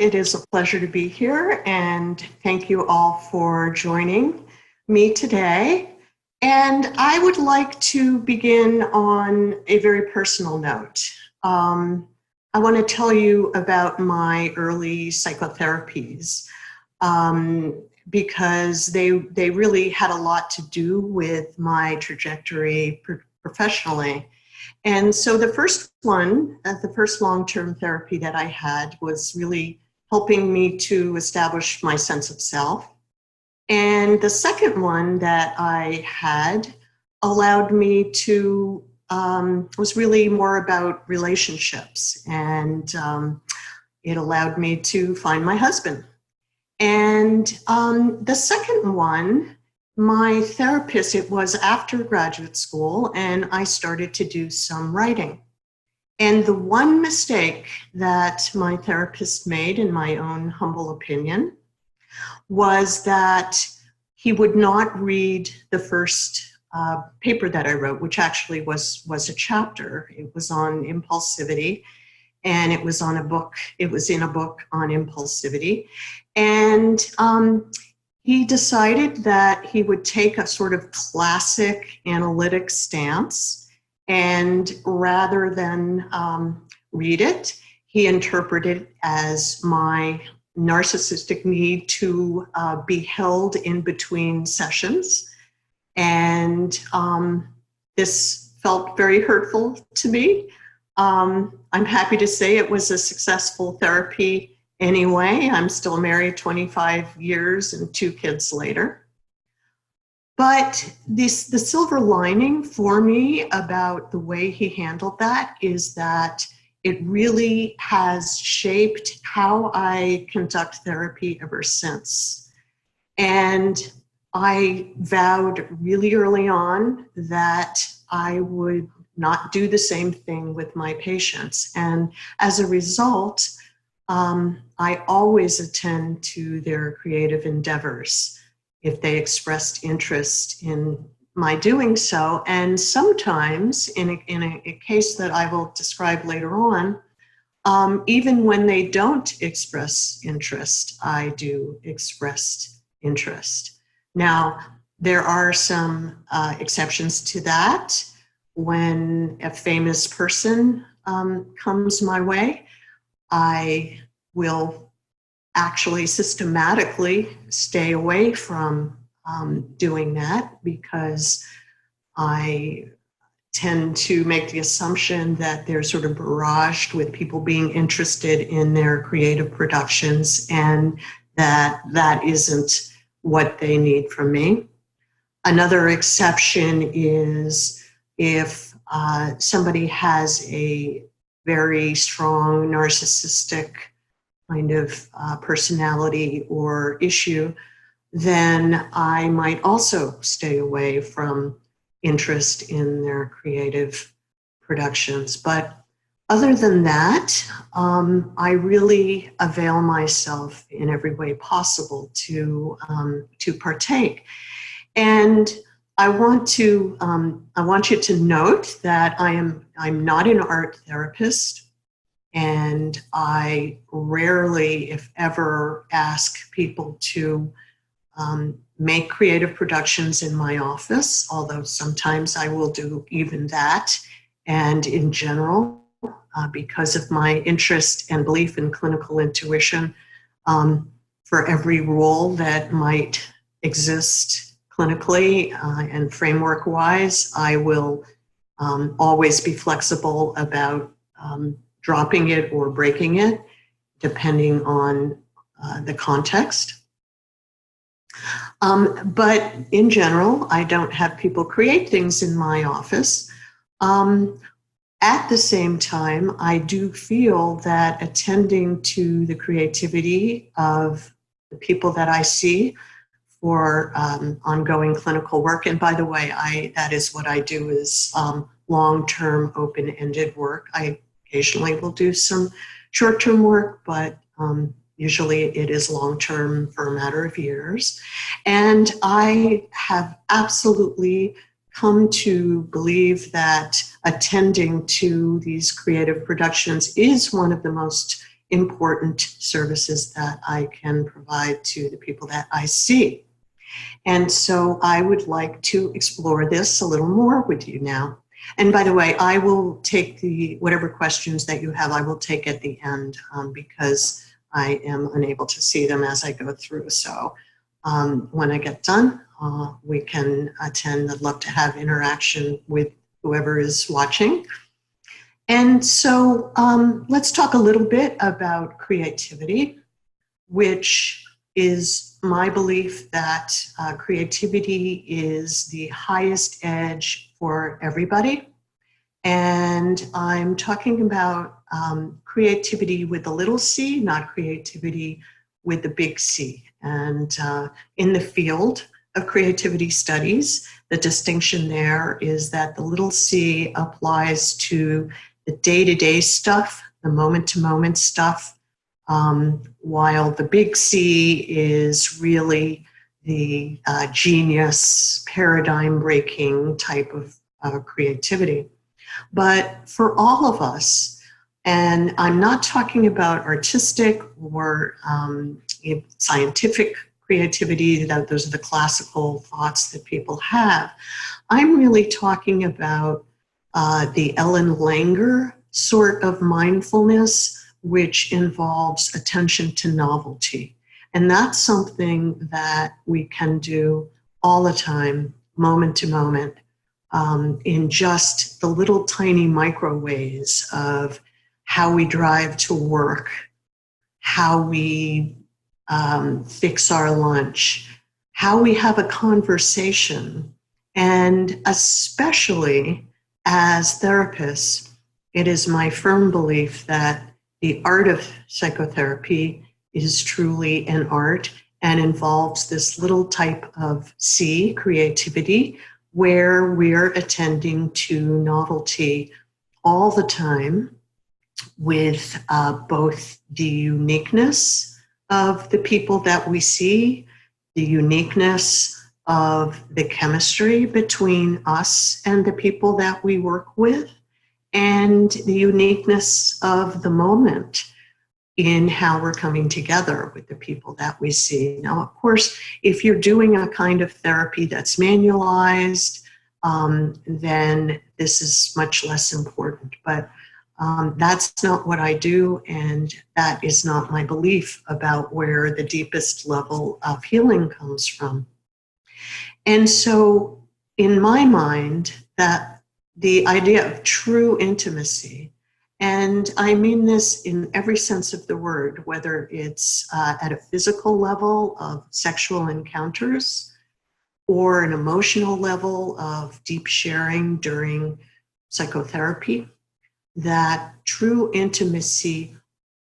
It is a pleasure to be here, and thank you all for joining me today. And I would like to begin on a very personal note. I want to tell you about my early psychotherapies because they really had a lot to do with my trajectory professionally. And so the first one, the first long-term therapy that I had was really helping me to establish my sense of self. And the second one that I had allowed me to, was really more about relationships. And it allowed me to find my husband. And the second one, my therapist, it was after graduate school, and I started to do some writing. And the one mistake that my therapist made, in my own humble opinion, was that he would not read the first paper that I wrote, which actually was a chapter. It was on impulsivity, and it was on a book. It was in a book on impulsivity. And he decided that he would take a sort of classic analytic stance, and rather than read it, he interpreted it as my narcissistic need to be held in between sessions. And this felt very hurtful to me. I'm happy to say it was a successful therapy anyway. I'm still married 25 years and 2 kids later. But the silver lining for me about the way he handled that is that it really has shaped how I conduct therapy ever since. And I vowed really early on that I would not do the same thing with my patients. And as a result, I always attend to their creative endeavors if they expressed interest in my doing so. And sometimes, in a case that I will describe later on, even when they don't express interest, I do express interest. Now, there are some exceptions to that. When a famous person comes my way, I will actually systematically stay away from doing that, because I tend to make the assumption that they're sort of barraged with people being interested in their creative productions, and that isn't what they need from me. Another exception is if somebody has a very strong narcissistic kind of personality or issue, then I might also stay away from interest in their creative productions. But other than that, I really avail myself in every way possible to partake. And I want you to note that I'm not an art therapist, and I rarely, if ever, ask people to make creative productions in my office, although sometimes I will do even that. And in general, because of my interest and belief in clinical intuition, for every rule that might exist clinically and framework-wise, I will always be flexible about dropping it or breaking it, depending on the context. But in general, I don't have people create things in my office. At the same time, I do feel that attending to the creativity of the people that I see for ongoing clinical work, and by the way, that is what I do, is long-term open-ended work. I occasionally will do some short-term work, but usually it is long-term for a matter of years. And I have absolutely come to believe that attending to these creative productions is one of the most important services that I can provide to the people that I see. And so I would like to explore this a little more with you now. And by the way, I will take whatever questions that you have, I will take at the end because I am unable to see them as I go through. So when I get done, we can attend. I'd love to have interaction with whoever is watching. And so let's talk a little bit about creativity, which is my belief that creativity is the highest edge for everybody. And I'm talking about creativity with a little c, not creativity with the big C. And in the field of creativity studies, the distinction there is that the little c applies to the day-to-day stuff, the moment-to-moment stuff, while the big C is really the genius, paradigm-breaking type of creativity. But for all of us, and I'm not talking about artistic or scientific creativity, those are the classical thoughts that people have. I'm really talking about the Ellen Langer sort of mindfulness, which involves attention to novelty. And that's something that we can do all the time, moment to moment, in just the little tiny micro ways of how we drive to work, how we fix our lunch, how we have a conversation. And especially as therapists, it is my firm belief that the art of psychotherapy is truly an art and involves this little type of C, creativity, where we're attending to novelty all the time with both the uniqueness of the people that we see, the uniqueness of the chemistry between us and the people that we work with, and the uniqueness of the moment in how we're coming together with the people that we see. Now, of course, if you're doing a kind of therapy that's manualized, then this is much less important. But that's not what I do, and that is not my belief about where the deepest level of healing comes from. And so, in my mind, that the idea of true intimacy, and I mean this in every sense of the word, whether it's at a physical level of sexual encounters or an emotional level of deep sharing during psychotherapy, that true intimacy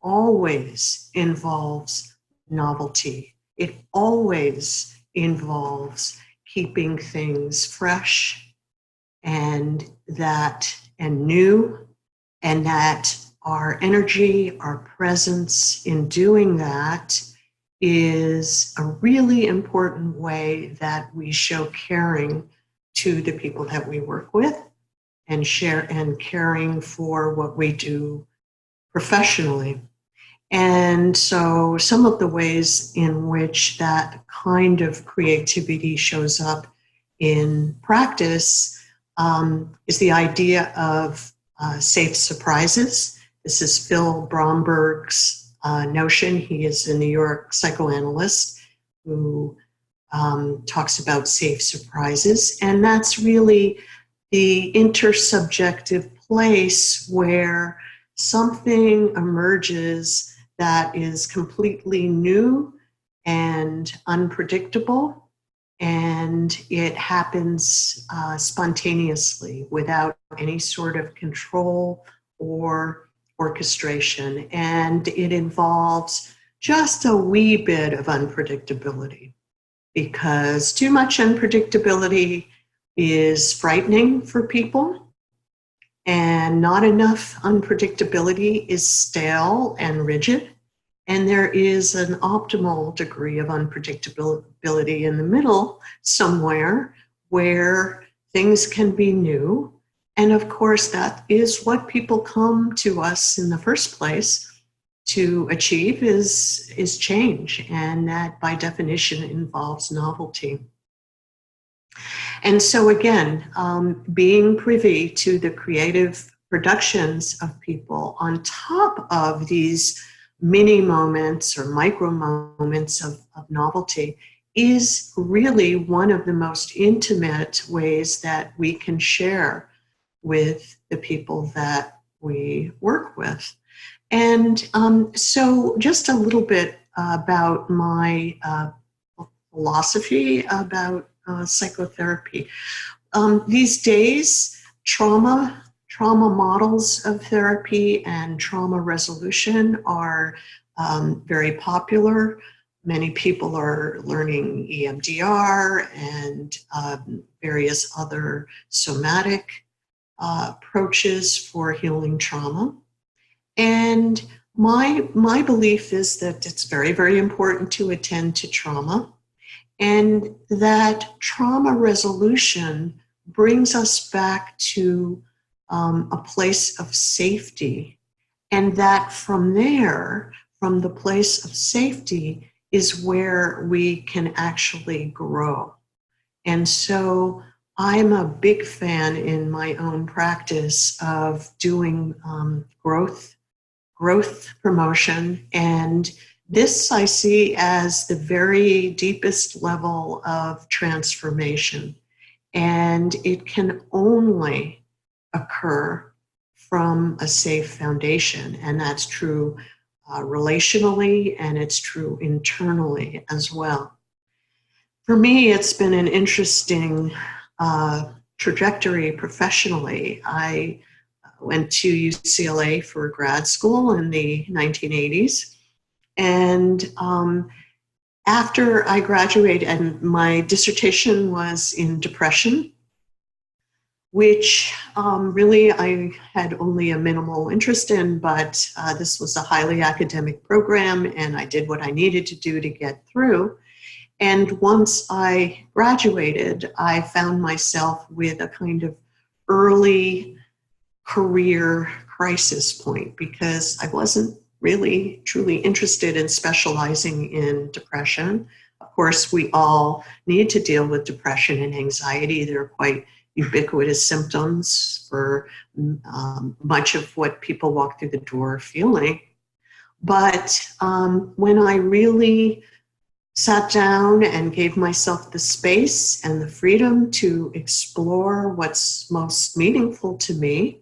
always involves novelty. It always involves keeping things fresh and new, and that our energy, our presence in doing that is a really important way that we show caring to the people that we work with and share and caring for what we do professionally. And so some of the ways in which that kind of creativity shows up in practice is the idea of safe surprises. This is Phil Bromberg's notion. He is a New York psychoanalyst who talks about safe surprises. And that's really the intersubjective place where something emerges that is completely new and unpredictable, and it happens spontaneously without any sort of control or orchestration. And it involves just a wee bit of unpredictability, because too much unpredictability is frightening for people, and not enough unpredictability is stale and rigid. And there is an optimal degree of unpredictability in the middle somewhere where things can be new. And of course, that is what people come to us in the first place to achieve is change, and that by definition involves novelty. And so again, being privy to the creative productions of people on top of these mini moments or micro moments of novelty is really one of the most intimate ways that we can share with the people that we work with. And so just a little bit about my philosophy about psychotherapy. These days, trauma models of therapy and trauma resolution are very popular. Many people are learning EMDR and various other somatic approaches for healing trauma. And my belief is that it's very, very important to attend to trauma, and that trauma resolution brings us back to a place of safety, and that from there, from the place of safety, is where we can actually grow. And so I'm a big fan in my own practice of doing growth promotion, and this I see as the very deepest level of transformation, and it can only occur from a safe foundation, and that's true relationally, and it's true internally as well. For me, it's been an interesting trajectory professionally. I went to UCLA for grad school in the 1980s. And after I graduated, and my dissertation was in depression, which really I had only a minimal interest in, but this was a highly academic program, and I did what I needed to do to get through. And once I graduated, I found myself with a kind of early career crisis point, because I wasn't really truly interested in specializing in depression. Of course, we all need to deal with depression and anxiety. They're quite ubiquitous symptoms for much of what people walk through the door feeling. But when I really sat down and gave myself the space and the freedom to explore what's most meaningful to me,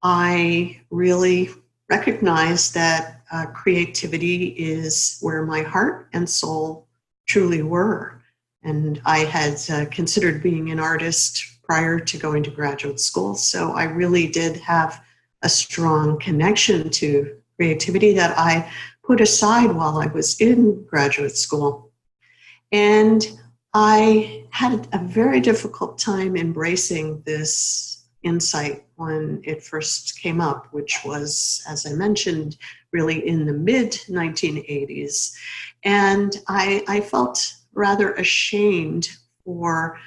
I really recognized that creativity is where my heart and soul truly were. And I had considered being an artist prior to going to graduate school, so I really did have a strong connection to creativity that I put aside while I was in graduate school. And I had a very difficult time embracing this insight when it first came up, which was, as I mentioned, really in the mid-1980s. And I felt rather ashamed for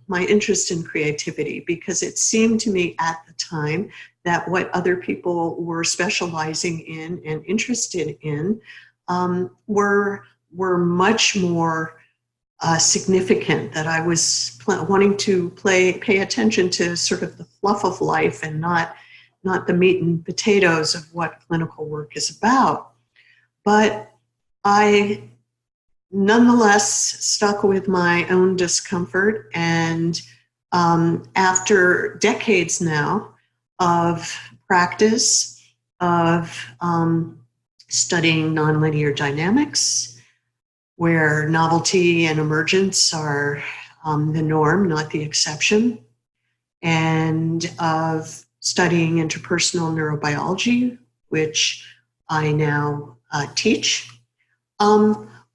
my interest in creativity, because it seemed to me at the time that what other people were specializing in and interested in were much more significant, that I was wanting to pay attention to sort of the fluff of life and not the meat and potatoes of what clinical work is about. But I nonetheless stuck with my own discomfort, and after decades now of practice of studying nonlinear dynamics, where novelty and emergence are the norm, not the exception, and of studying interpersonal neurobiology, which I now teach,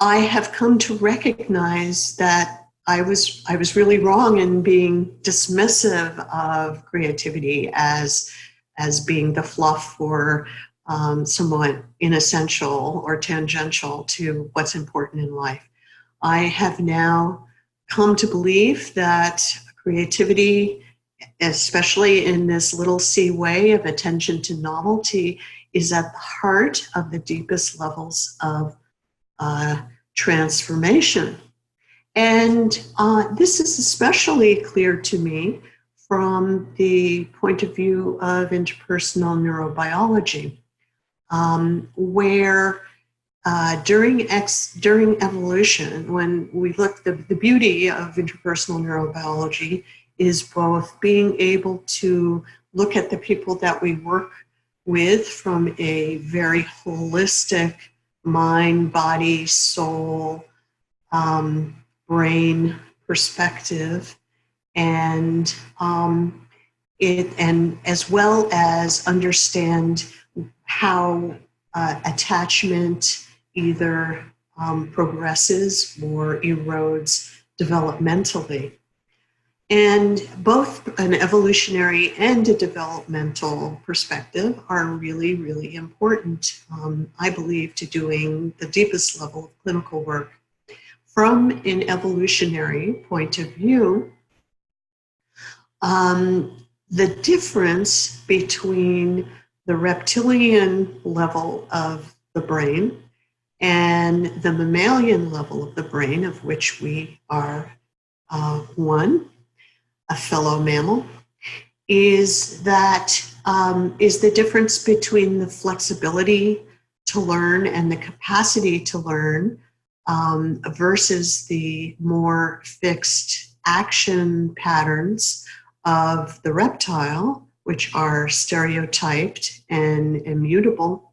I have come to recognize that I was really wrong in being dismissive of creativity as being the fluff or somewhat inessential or tangential to what's important in life. I have now come to believe that creativity, especially in this little C way of attention to novelty, is at the heart of the deepest levels of transformation. And this is especially clear to me from the point of view of interpersonal neurobiology, where during evolution, when we look, the beauty of interpersonal neurobiology is both being able to look at the people that we work with from a very holistic mind, body, soul, brain perspective, and as well as understand how attachment either progresses or erodes developmentally. And both an evolutionary and a developmental perspective are really, really important, I believe, to doing the deepest level of clinical work. From an evolutionary point of view, the difference between the reptilian level of the brain and the mammalian level of the brain, of which we are one, a fellow mammal, is the difference between the flexibility to learn and the capacity to learn versus the more fixed action patterns of the reptile, which are stereotyped and immutable.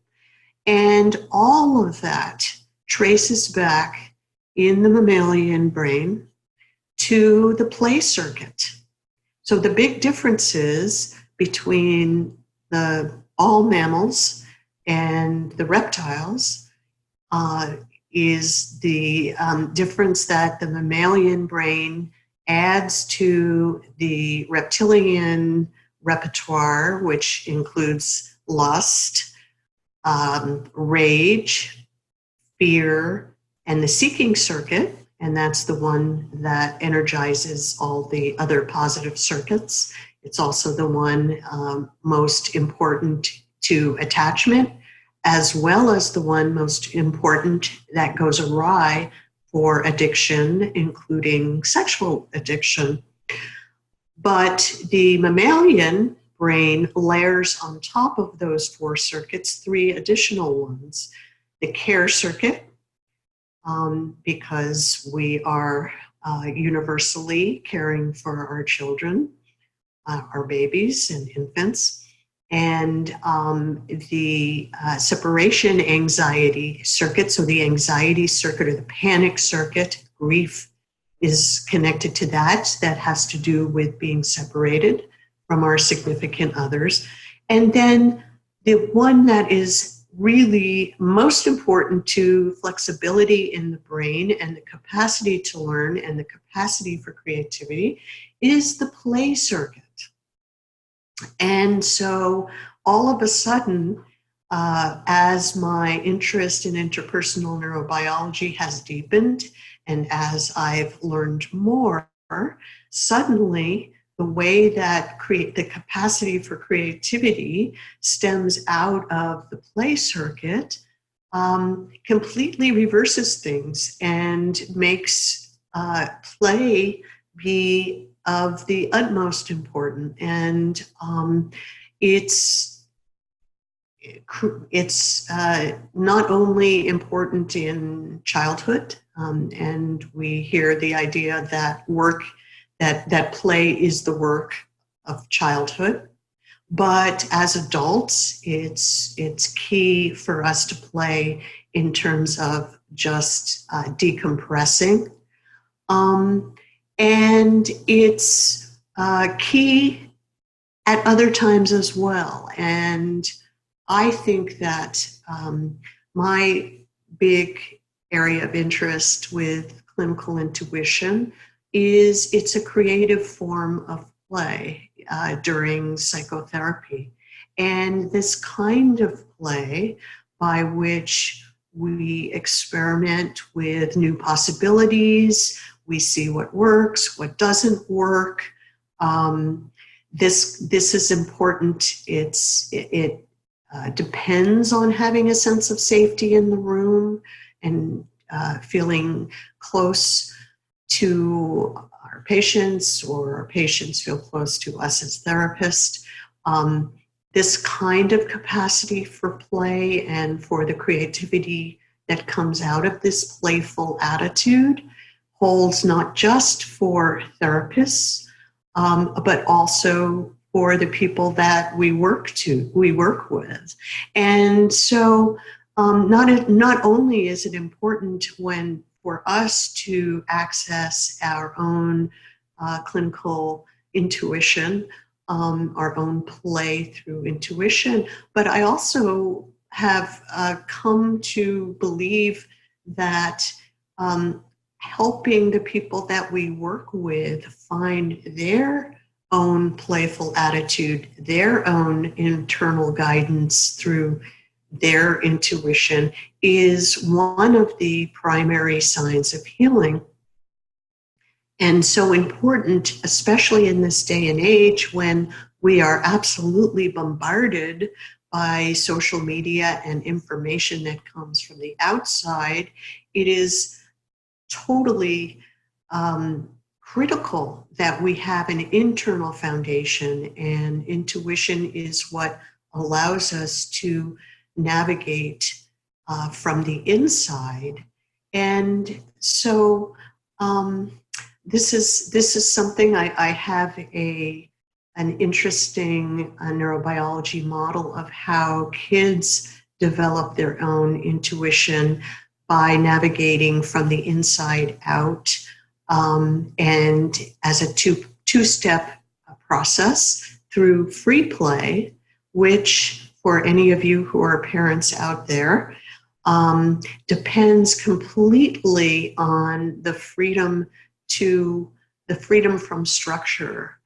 And all of that traces back in the mammalian brain to the play circuit. So the big differences between all mammals and the reptiles is the difference that the mammalian brain adds to the reptilian repertoire, which includes lust, rage, fear, and the seeking circuit. And that's the one that energizes all the other positive circuits. It's also the one most important to attachment, as well as the one most important that goes awry for addiction, including sexual addiction. But the mammalian brain layers on top of those four circuits 3 additional ones. The care circuit, because we are universally caring for our children, our babies and infants, and the separation anxiety circuit. So the anxiety circuit or the panic circuit, grief is connected to that. That has to do with being separated from our significant others. And then the one that is really most important to flexibility in the brain and the capacity to learn and the capacity for creativity is the play circuit. And so all of a sudden, as my interest in interpersonal neurobiology has deepened and as I've learned more, suddenly the way that the capacity for creativity stems out of the play circuit completely reverses things and makes play be of the utmost importance. And it's not only important in childhood, and we hear the idea that that play is the work of childhood, but as adults, it's key for us to play in terms of just decompressing. And it's key at other times as well. And I think that my big area of interest with clinical intuition is it's a creative form of play during psychotherapy. And this kind of play by which we experiment with new possibilities, we see what works, what doesn't work. This is important. It depends on having a sense of safety in the room and feeling close to our patients, or our patients feel close to us as therapists. This kind of capacity for play and for the creativity that comes out of this playful attitude holds not just for therapists, but also for the people that we work with. And so not only is it important for us to access our own clinical intuition, our own play through intuition, but I also have come to believe that helping the people that we work with find their own playful attitude, their own internal guidance through their intuition is one of the primary signs of healing. And so important, especially in this day and age when we are absolutely bombarded by social media and information that comes from the outside. It is totally critical that we have an internal foundation, and intuition is what allows us to navigate from the inside. And so this is something I have an interesting neurobiology model of how kids develop their own intuition by navigating from the inside out, and as a two-step process through free play, which for any of you who are parents out there, depends completely on the freedom from structure.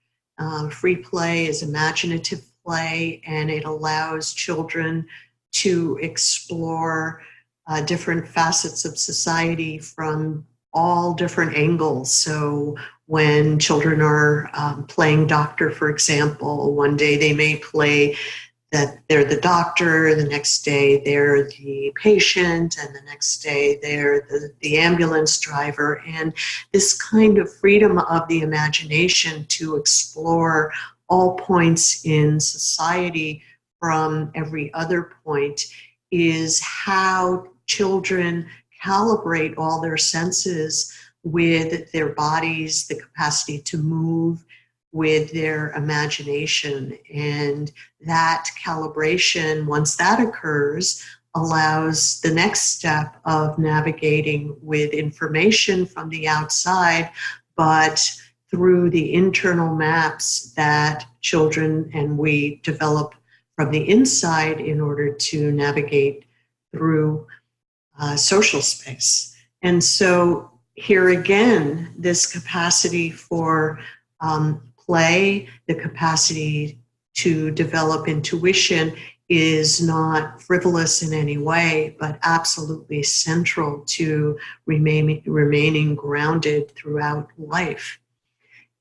Free play is imaginative play, and it allows children to explore different facets of society from all different angles. So when children are playing doctor, for example, one day they may play that they're the doctor, the next day they're the patient, and the next day they're the ambulance driver. And this kind of freedom of the imagination to explore all points in society from every other point is how children calibrate all their senses with their bodies, the capacity to move, with their imagination. And that calibration, once that occurs, allows the next step of navigating with information from the outside, but through the internal maps that children and we develop from the inside in order to navigate through social space. And so here again, this capacity for play, the capacity to develop intuition is not frivolous in any way, but absolutely central to remaining grounded throughout life.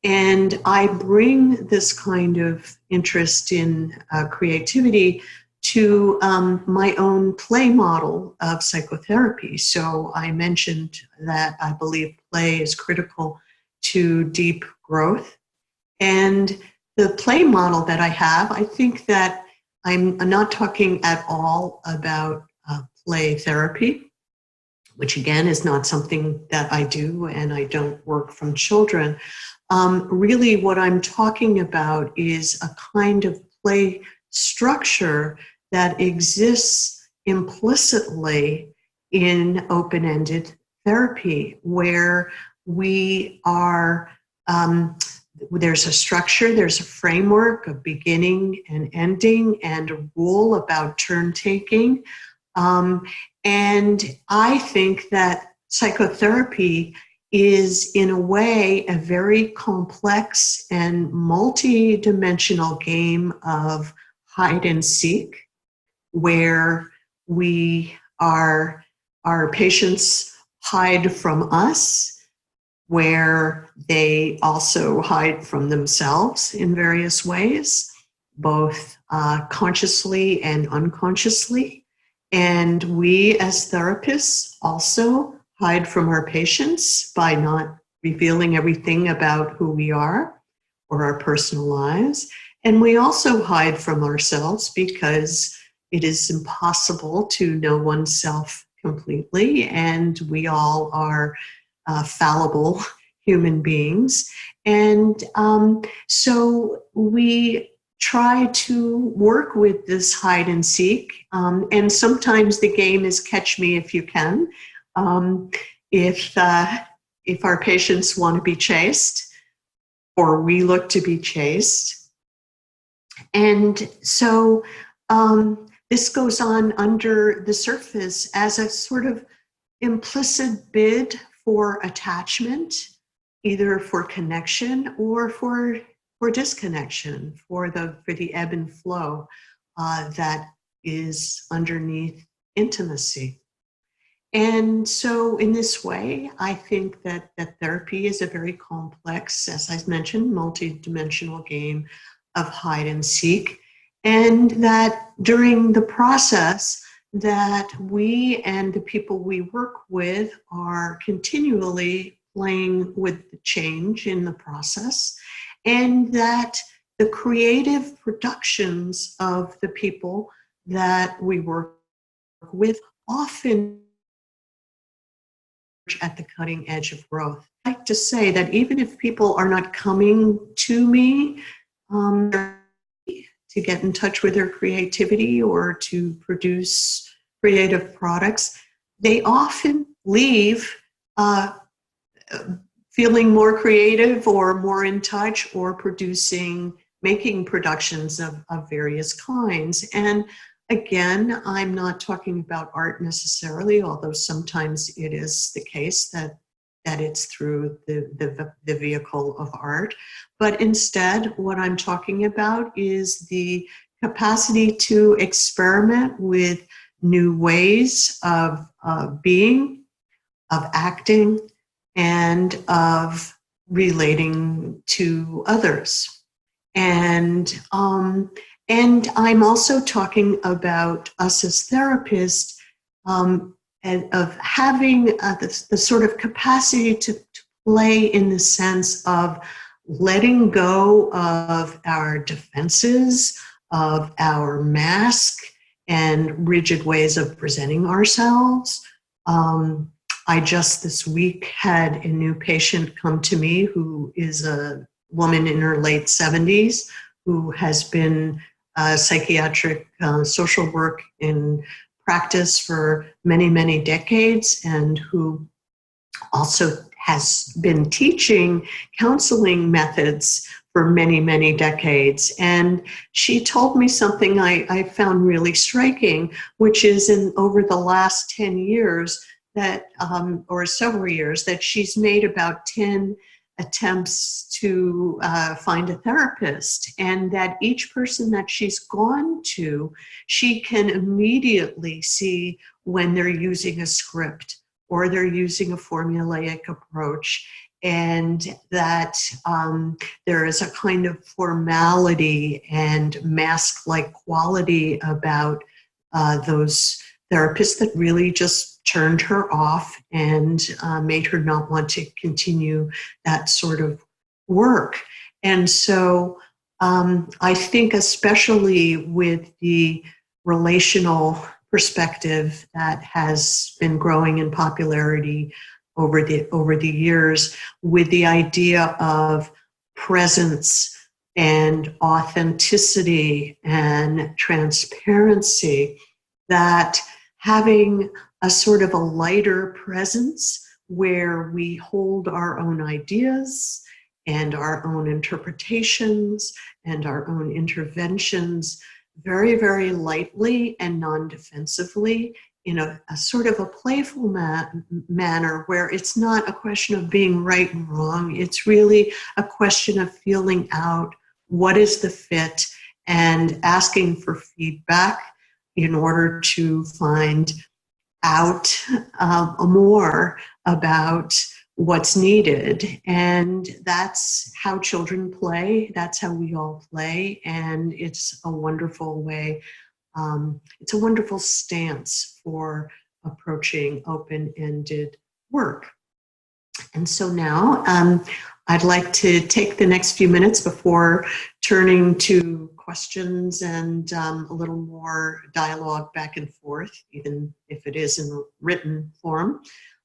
And I bring this kind of interest in creativity to my own play model of psychotherapy. So I mentioned that I believe play is critical to deep growth. And the play model that I have, I think that I'm not talking at all about play therapy, which again is not something that I do, and I don't work from children. Really what I'm talking about is a kind of play structure that exists implicitly in open-ended therapy, where we are there's a structure, there's a framework of beginning and ending, and a rule about turn taking. And I think that psychotherapy is, in a way, a very complex and multi-dimensional game of hide and seek, where our patients hide from us, where they also hide from themselves in various ways. both consciously and unconsciously. And we as therapists also hide from our patients by not revealing everything about who we are or our personal lives. And we also hide from ourselves because it is impossible to know oneself completely, and we all are fallible human beings. And so we try to work with this hide and seek. And sometimes the game is catch me if you can. If our patients want to be chased, or we look to be chased. And so this goes on under the surface as a sort of implicit bid for attachment, either for connection or for disconnection, for the ebb and flow that is underneath intimacy. And so in this way, I think that therapy is a very complex, as I mentioned, multidimensional game of hide and seek. And that during the process that we and the people we work with are continually playing with the change in the process, and that the creative productions of the people that we work with often at the cutting edge of growth. I like to say that even if people are not coming to me to get in touch with their creativity or to produce creative products, they often leave feeling more creative or more in touch or making productions of various kinds. And again, I'm not talking about art necessarily, although sometimes it is the case that it's through the vehicle of art. But instead, what I'm talking about is the capacity to experiment with new ways of being, of acting, and of relating to others. And I'm also talking about us as therapists and of having the sort of capacity to play in the sense of letting go of our defenses, of our mask and rigid ways of presenting ourselves. I just this week had a new patient come to me who is a woman in her late 70s who has been psychiatric social work in practice for many, many decades, and who also has been teaching counseling methods for many, many decades. And she told me something I found really striking, which is over the last 10 years that, or several years, that she's made about 10 attempts to find a therapist, and that each person that she's gone to, she can immediately see when they're using a script or they're using a formulaic approach, and that there is a kind of formality and mask-like quality about those therapists that really just turned her off and made her not want to continue that sort of work. And so I think especially with the relational perspective that has been growing in popularity over the years, with the idea of presence and authenticity and transparency, that having a sort of a lighter presence where we hold our own ideas and our own interpretations and our own interventions very, very lightly and non-defensively in a sort of a playful manner where it's not a question of being right and wrong. It's really a question of feeling out what is the fit and asking for feedback in order to find out more about what's needed. And that's how children play. That's how we all play. And it's a wonderful way. It's a wonderful stance for approaching open-ended work. And so now I'd like to take the next few minutes before turning to questions and a little more dialogue back and forth, even if it is in written form.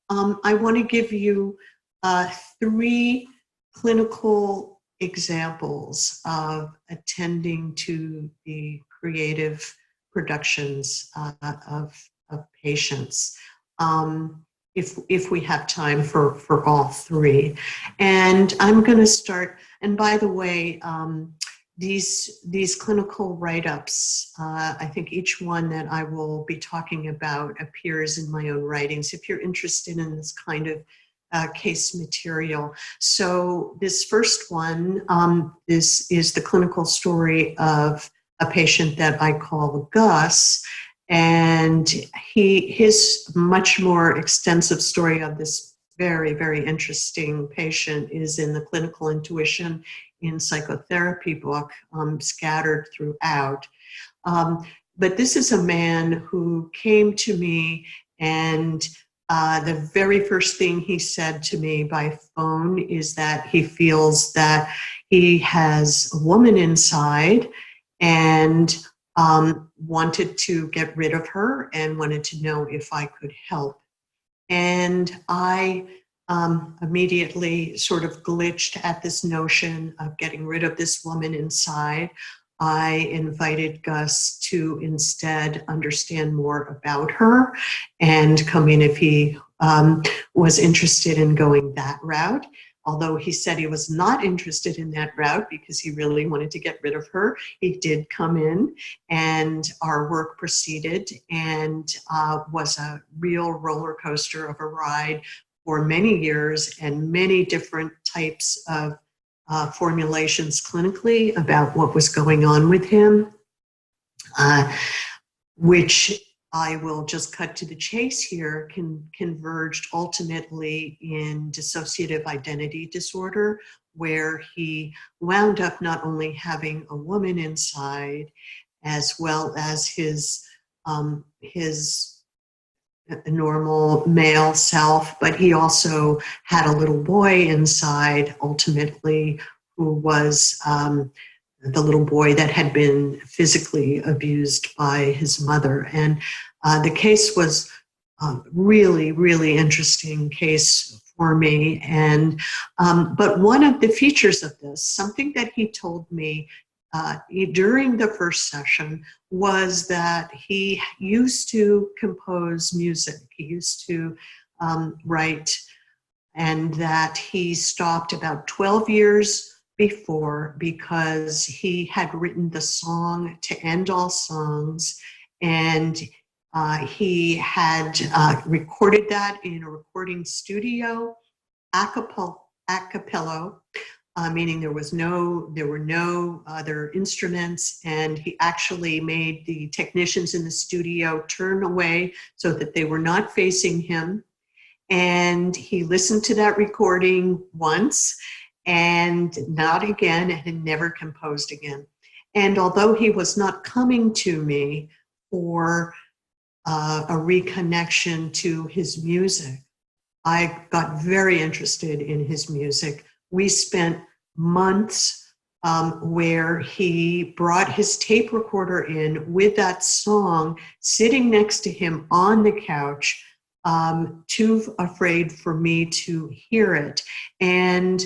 I want to give you 3 clinical examples of attending to the creative productions of patients. If we have time for all 3. And I'm going to start, and by the way, these clinical write-ups, I think each one that I will be talking about appears in my own writings if you're interested in this kind of case material. So this first one is the clinical story of a patient that I call Gus. And his much more extensive story of this very, very interesting patient is in the Clinical Intuition in Psychotherapy book, scattered throughout. But this is a man who came to me, and the very first thing he said to me by phone is that he feels that he has a woman inside and wanted to get rid of her and wanted to know if I could help. And I immediately sort of glitched at this notion of getting rid of this woman inside. I invited Gus to instead understand more about her and come in if he was interested in going that route. Although he said he was not interested in that route because he really wanted to get rid of her, he did come in, and our work proceeded, and was a real roller coaster of a ride for many years and many different types of formulations clinically about what was going on with him, which I will just cut to the chase here, converged ultimately in dissociative identity disorder, where he wound up not only having a woman inside, as well as his normal male self, but he also had a little boy inside, ultimately, who was the little boy that had been physically abused by his mother. And the case was really, really interesting case for me. And but one of the features of this, something that he told me during the first session, was that he used to compose music. He used to write, and that he stopped about 12 years before because he had written the song To End All Songs, and he had recorded that in a recording studio, a cappella, meaning there were no other instruments, and he actually made the technicians in the studio turn away so that they were not facing him. And he listened to that recording once and not again, and had never composed again. And although he was not coming to me for a reconnection to his music, I got very interested in his music. We spent months where he brought his tape recorder in with that song sitting next to him on the couch, too afraid for me to hear it. And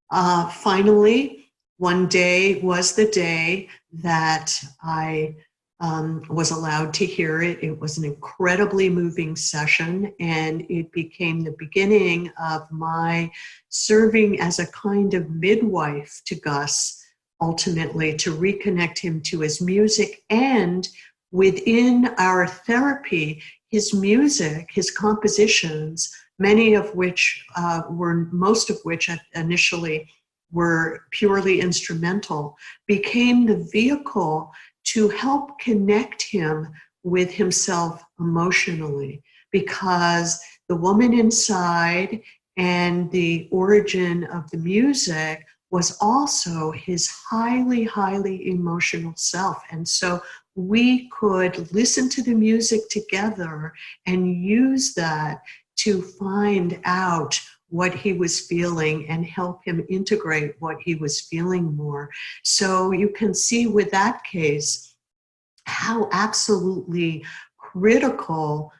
finally, one day was the day that I was allowed to hear it. It was an incredibly moving session, and it became the beginning of my serving as a kind of midwife to Gus, ultimately to reconnect him to his music. And within our therapy, his music, his compositions, most of which initially were purely instrumental, became the vehicle to help connect him with himself emotionally, because the woman inside And the origin of the music was also his highly, highly emotional self. And so we could listen to the music together and use that to find out what he was feeling and help him integrate what he was feeling more. So you can see with that case how absolutely critical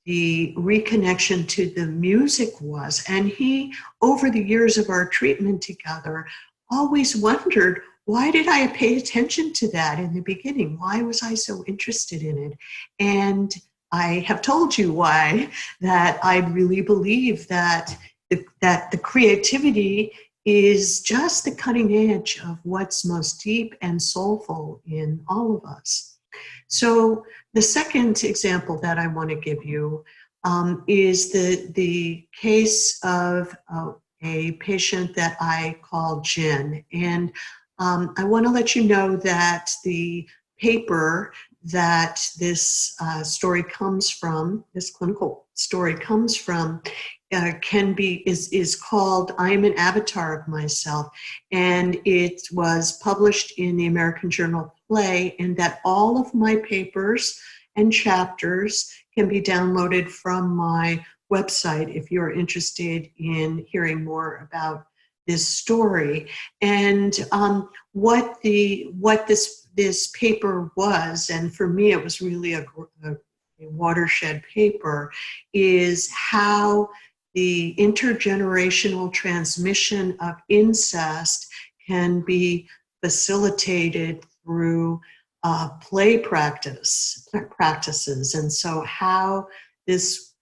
the reconnection to the music was. And he, over the years of our treatment together, always wondered, why did I pay attention to that in the beginning? Why was I so interested in it? And I have told you why, that I really believe that the creativity is just the cutting edge of what's most deep and soulful in all of us. So the second example that I want to give you is the case of a patient that I call Jen. And I want to let you know that the paper that this story comes from, this clinical story comes from, is called "I Am an Avatar of Myself," and it was published in the American Journal of Play, and that all of my papers and chapters can be downloaded from my website if you're interested in hearing more about this story. And what this paper was, and for me it was really a watershed paper, is how the intergenerational transmission of incest can be facilitated through play practices. And so how this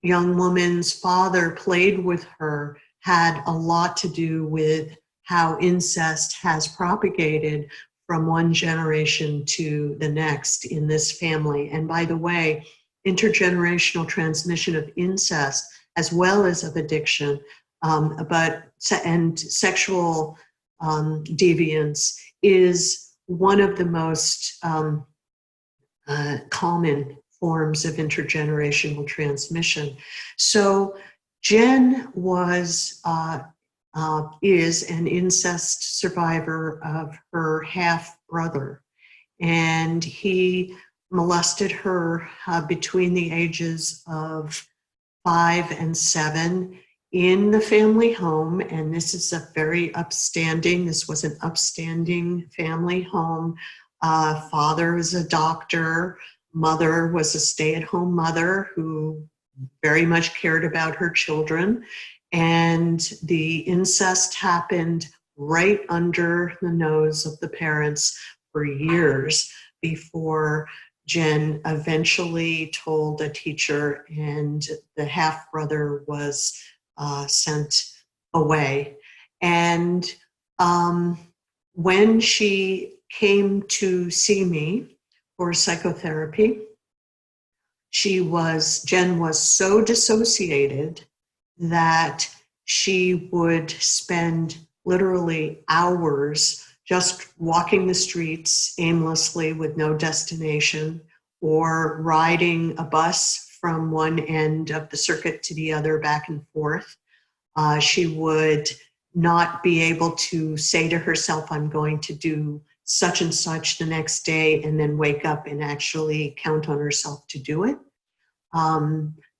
young woman's father played with her had a lot to do with how incest has propagated from one generation to the next in this family. And by the way, intergenerational transmission of incest, as well as of addiction, and sexual deviance, is one of the most common forms of intergenerational transmission. So Jen is an incest survivor of her half-brother, and he molested her between the ages of 5 and 7 in the family home. And this was an upstanding family home. Father was a doctor, mother was a stay-at-home mother who very much cared about her children. And the incest happened right under the nose of the parents for years before Jen eventually told a teacher, and the half-brother was sent away. And when she came to see me for psychotherapy, Jen was so dissociated that she would spend literally hours just walking the streets aimlessly with no destination, or riding a bus from one end of the circuit to the other back and forth. She would not be able to say to herself, I'm going to do such and such the next day, and then wake up and actually count on herself to do it,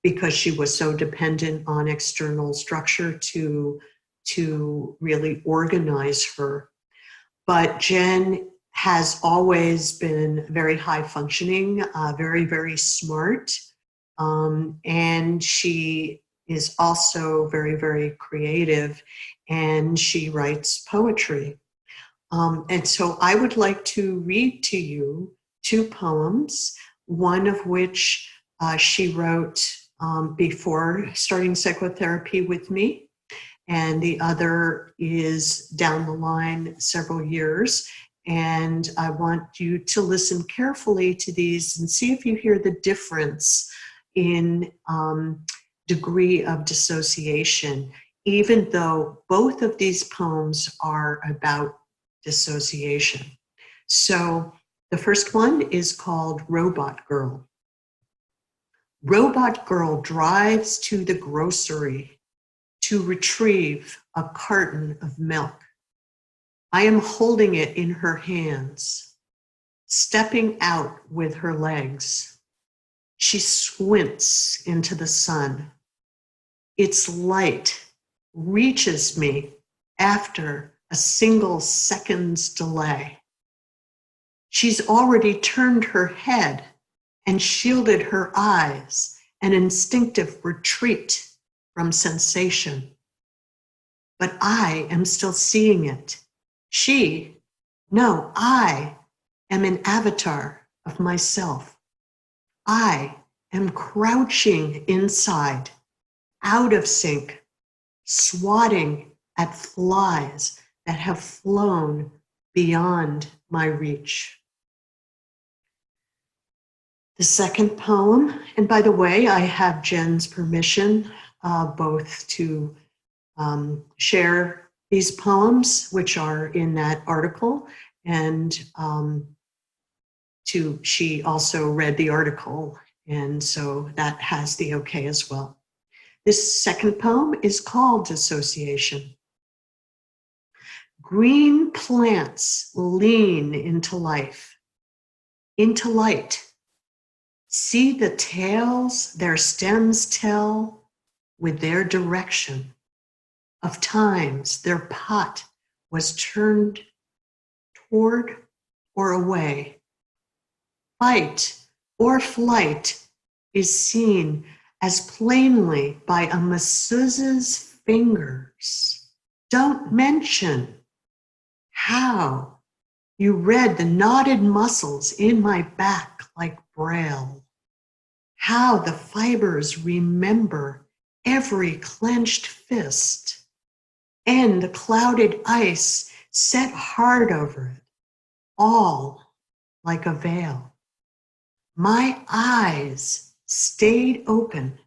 because she was so dependent on external structure to really organize her. But Jen has always been very high functioning, very, very smart. And she is also very, very creative, and she writes poetry. And so I would like to read to you 2 poems, one of which she wrote before starting psychotherapy with me, and the other is down the line several years. And I want you to listen carefully to these and see if you hear the difference in degree of dissociation, even though both of these poems are about dissociation. So the first one is called Robot Girl. Robot girl drives to the grocery to retrieve a carton of milk. I am holding it in her hands, stepping out with her legs. She squints into the sun. Its light reaches me after a single second's delay. She's already turned her head and shielded her eyes, an instinctive retreat from sensation. But I am still seeing it. I am an avatar of myself. I am crouching inside, out of sync, swatting at flies that have flown beyond my reach. The second poem, and by the way, I have Jen's permission both to share these poems, which are in that article, and she also read the article, and so that has the okay as well. This second poem is called Dissociation. Green plants lean into life, into light. See the tales their stems tell with their direction of times their pot was turned toward or away. Fight or flight is seen as plainly by a masseuse's fingers. Don't mention how you read the knotted muscles in my back like braille, how the fibers remember every clenched fist, and the clouded ice set hard over it, all like a veil. My eyes stayed open,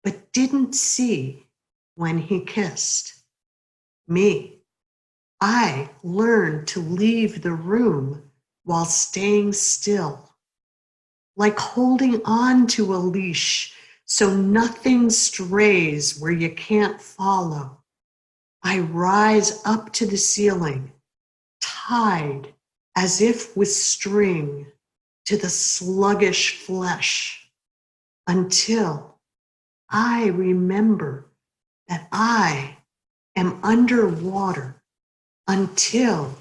but didn't see when he kissed me. I learned to leave the room while staying still, like holding on to a leash so nothing strays where you can't follow. I rise up to the ceiling, tied as if with string to the sluggish flesh, until I remember that I am underwater, until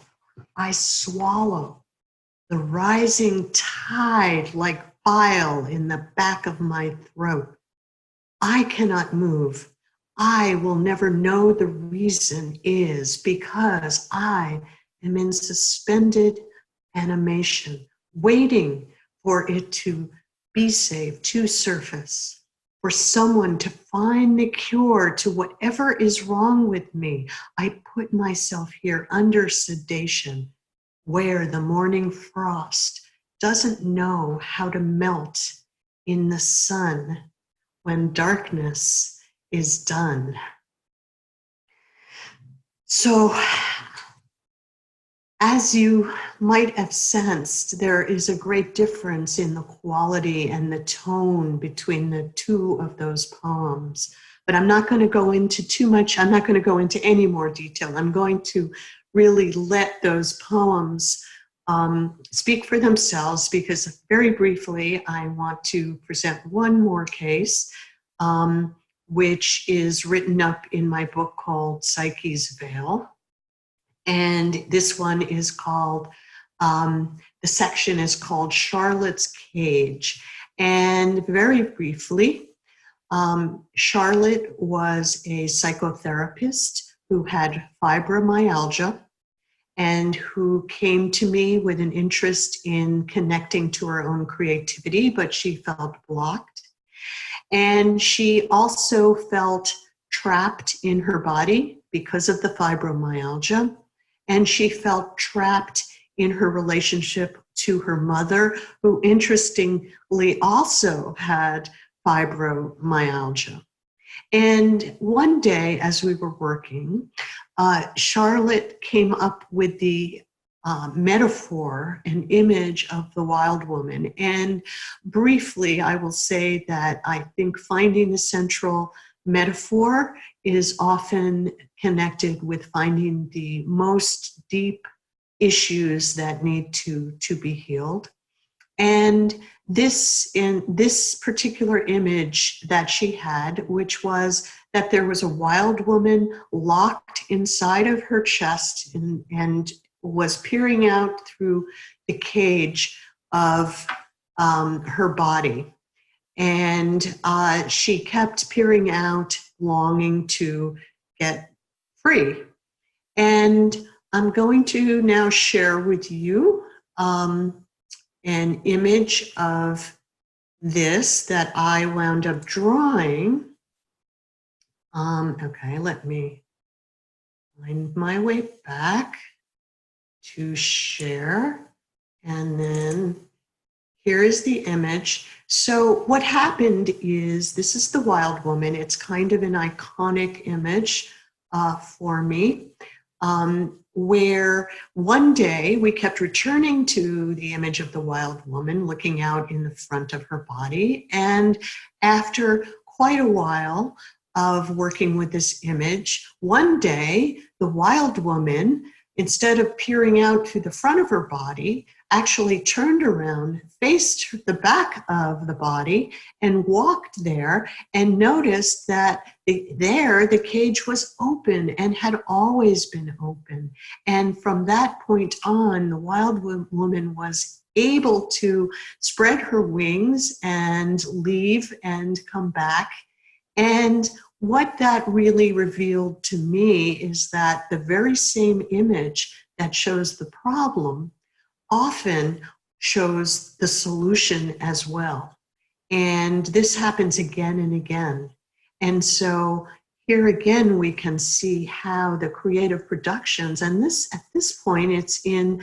I swallow the rising tide like bile in the back of my throat. I cannot move. I will never know the reason is because I am in suspended animation, waiting for it to be safe, to surface, for someone to find the cure to whatever is wrong with me. I put myself here under sedation, where the morning frost doesn't know how to melt in the sun when darkness is done. So, as you might have sensed, there is a great difference in the quality and the tone between the two of those poems. But I'm not going to go into too much. I'm not going to go into any more detail. I'm going to really let those poems speak for themselves, because very briefly, I want to present one more case, which is written up in my book called Psyche's Veil. And this one is called, the section is called Charlotte's Cage. And very briefly, Charlotte was a psychotherapist who had fibromyalgia and who came to me with an interest in connecting to her own creativity, but she felt blocked. And she also felt trapped in her body because of the fibromyalgia. And she felt trapped in her relationship to her mother, who interestingly also had fibromyalgia. And one day, as we were working, Charlotte came up with the metaphor and image of the wild woman. And briefly, I will say that I think finding the central metaphor is often connected with finding the most deep issues that need to be healed. And in this particular image that she had, which was that there was a wild woman locked inside of her chest and was peering out through the cage of her body. And she kept peering out, longing to get free. And I'm going to now share with you an image of this that I wound up drawing. Okay, let me find my way back to share. And then here is the image. So what happened is, this is the wild woman. It's kind of an iconic image for me, where one day we kept returning to the image of the wild woman looking out in the front of her body. And after quite a while of working with this image, one day the wild woman, instead of peering out through the front of her body, actually turned around, faced the back of the body, and walked there, and noticed that the cage was open and had always been open. And from that point on, the wild woman was able to spread her wings and leave and come back. And what that really revealed to me is that the very same image that shows the problem often shows the solution as well. And this happens again and again. And so here again, we can see how the creative productions, and at this point, it's in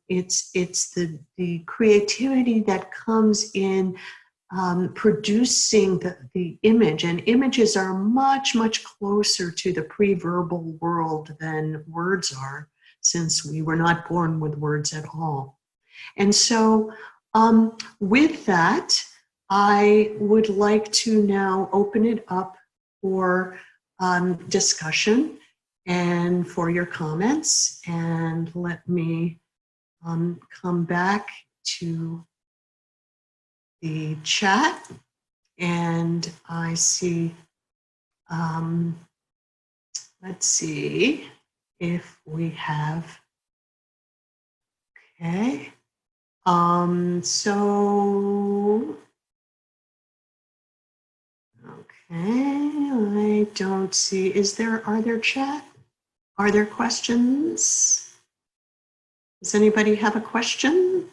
it's the creativity that comes in producing the image. And images are much, much closer to the pre-verbal world than words are, since we were not born with words at all. And so with that, I would like to now open it up for discussion and for your comments. And let me come back to the chat. And I see, let's see if we have, okay. So, okay, I don't see, are there chat? Are there questions? Does anybody have a question?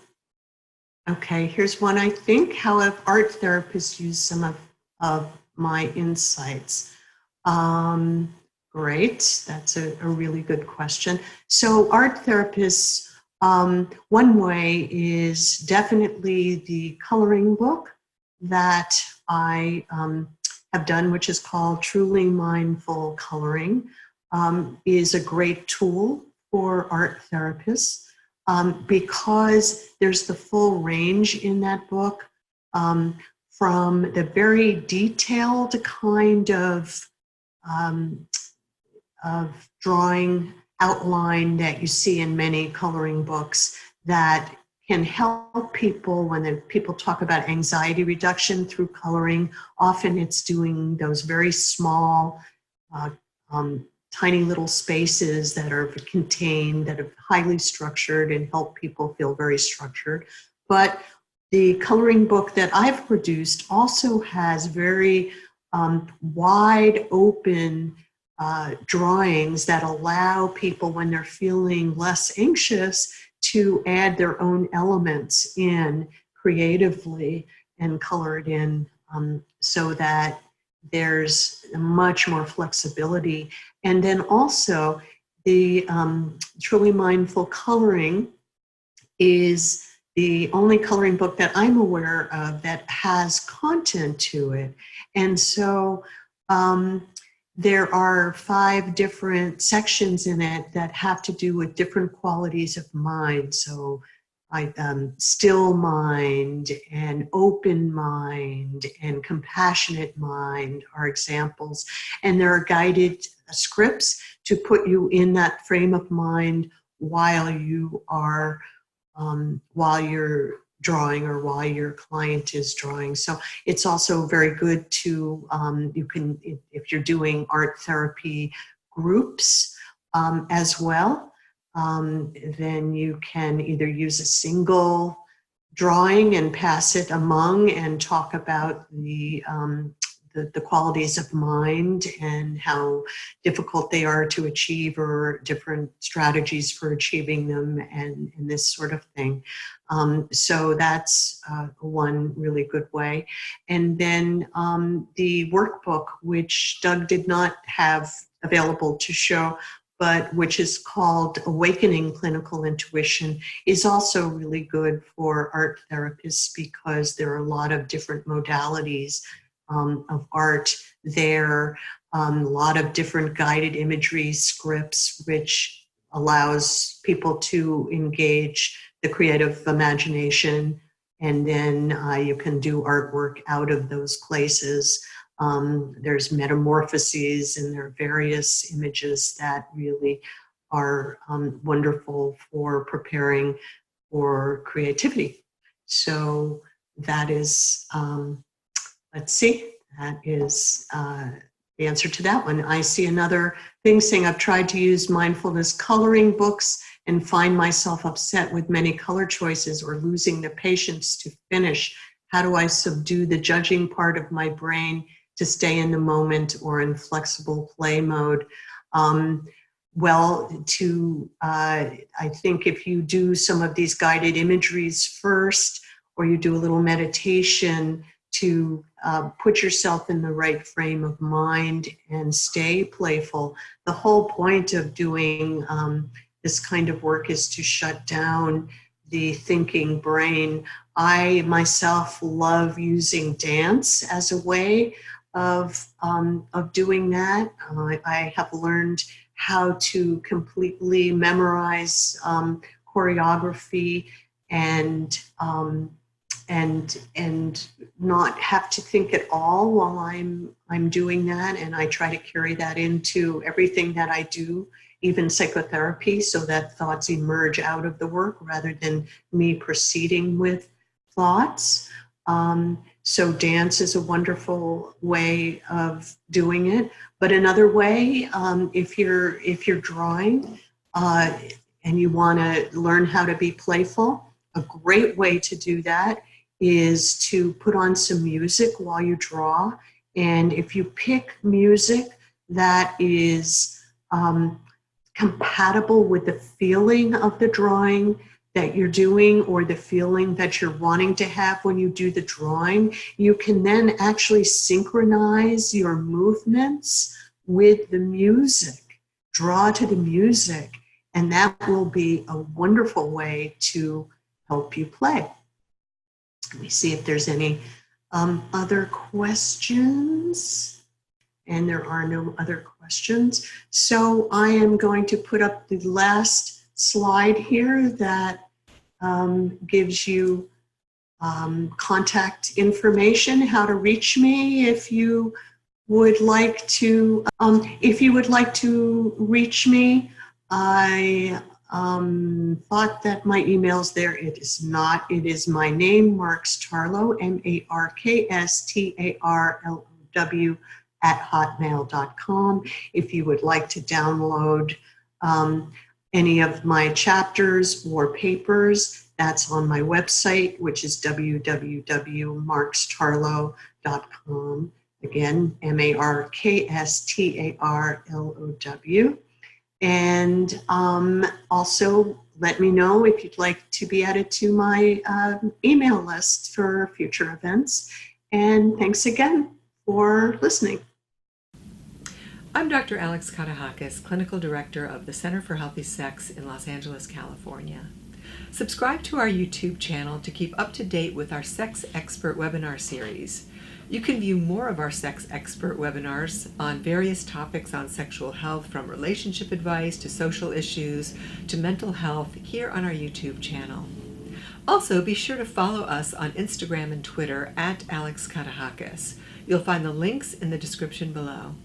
Okay, here's one, I think. How have art therapists used some of my insights? Great, that's a really good question. So art therapists, one way is definitely the coloring book that I have done, which is called Truly Mindful Coloring, is a great tool for art therapists because there's the full range in that book, from the very detailed kind of drawing outline that you see in many coloring books that can help people when people talk about anxiety reduction through coloring. Often it's doing those very small, tiny little spaces that are contained, that are highly structured and help people feel very structured. But the coloring book that I've produced also has very wide open drawings that allow people, when they're feeling less anxious, to add their own elements in creatively and color it in so that there's much more flexibility. And then also the Truly Mindful Coloring is the only coloring book that I'm aware of that has content to it. And so there are 5 different sections in it that have to do with different qualities of mind. So still mind and open mind and compassionate mind are examples. And there are guided scripts to put you in that frame of mind while you are, while you're drawing or while your client is drawing. So it's also very good to, you can, if you're doing art therapy groups as well, then you can either use a single drawing and pass it among and talk about the qualities of mind and how difficult they are to achieve or different strategies for achieving them and this sort of thing. So that's one really good way. And then the workbook, which Doug did not have available to show, but which is called Awakening Clinical Intuition, is also really good for art therapists because there are a lot of different modalities of art there, a lot of different guided imagery scripts, which allows people to engage the creative imagination, and then you can do artwork out of those places. There's metamorphoses and there are various images that really are wonderful for preparing for creativity. So that is, let's see, that is the answer to that one. I see another thing saying, I've tried to use mindfulness coloring books and find myself upset with many color choices or losing the patience to finish. How do I subdue the judging part of my brain to stay in the moment or in flexible play mode? Well, I think if you do some of these guided imageries first, or you do a little meditation to put yourself in the right frame of mind and stay playful. The whole point of doing this kind of work is to shut down the thinking brain. I myself love using dance as a way of doing that. I have learned how to completely memorize choreography and not have to think at all while I'm doing that. And I try to carry that into everything that I do, even psychotherapy, so that thoughts emerge out of the work rather than me proceeding with thoughts. So dance is a wonderful way of doing it. But another way, if you're drawing and you want to learn how to be playful, a great way to do that is to put on some music while you draw. And if you pick music that is compatible with the feeling of the drawing that you're doing or the feeling that you're wanting to have when you do the drawing, you can then actually synchronize your movements with the music, draw to the music, and that will be a wonderful way to help you play. Let me see if there's any other questions. And there are no other questions. So I am going to put up the last slide here that gives you contact information, how to reach me if you would like to. Reach me. I thought that my email's there. It is not. It is my name, Marks-Tarlow, MARKSTARLOW @hotmail.com. If you would like to download any of my chapters or papers, that's on my website, which is www.markstarlow.com. Again, MARKSTARLOW. And also let me know if you'd like to be added to my email list for future events. And thanks again for listening. I'm Dr. Alex Katahakis, Clinical Director of the Center for Healthy Sex in Los Angeles, California. Subscribe to our YouTube channel to keep up to date with our Sex Expert webinar series. You can view more of our Sex Expert webinars on various topics on sexual health, from relationship advice to social issues to mental health, here on our YouTube channel. Also, be sure to follow us on Instagram and Twitter at Alex Katahakis. You'll find the links in the description below.